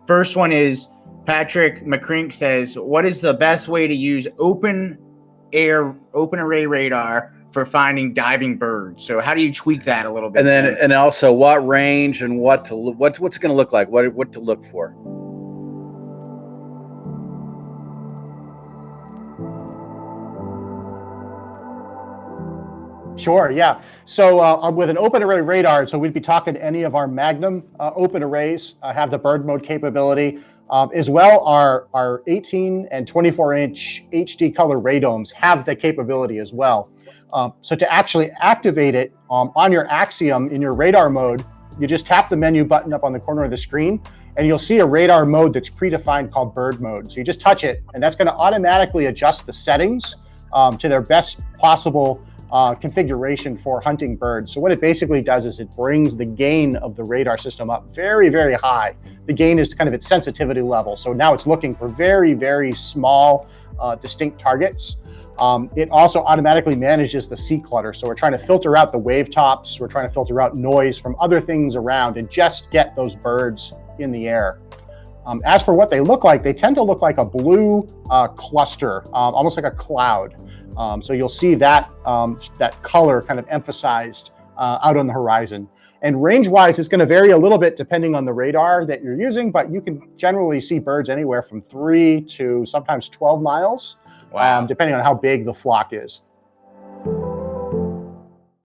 First one is Patrick McCrink says, what is the best way to use open array radar for finding diving birds? So how do you tweak that a little bit? And then, and also what range and what's it going to look like? What to look for? Sure, yeah. So with an open array radar, so we'd be talking any of our Magnum open arrays have the bird mode capability. As well, our 18 and 24-inch HD color radomes have the capability as well. So to actually activate it on your Axiom in your radar mode, you just tap the menu button up on the corner of the screen, and you'll see a radar mode that's predefined called bird mode. So you just touch it, and that's going to automatically adjust the settings to their best possible configuration for hunting birds. So what it basically does is it brings the gain of the radar system up very, very high. The gain is kind of its sensitivity level. So now it's looking for very, very small, distinct targets. It also automatically manages the sea clutter. So we're trying to filter out the wave tops. We're trying to filter out noise from other things around and just get those birds in the air. As for what they look like, they tend to look like a blue cluster, almost like a cloud. So you'll see that that color kind of emphasized out on the horizon. And range-wise, it's going to vary a little bit depending on the radar that you're using, but you can generally see birds anywhere from 3 to sometimes 12 miles, wow. Depending on how big the flock is.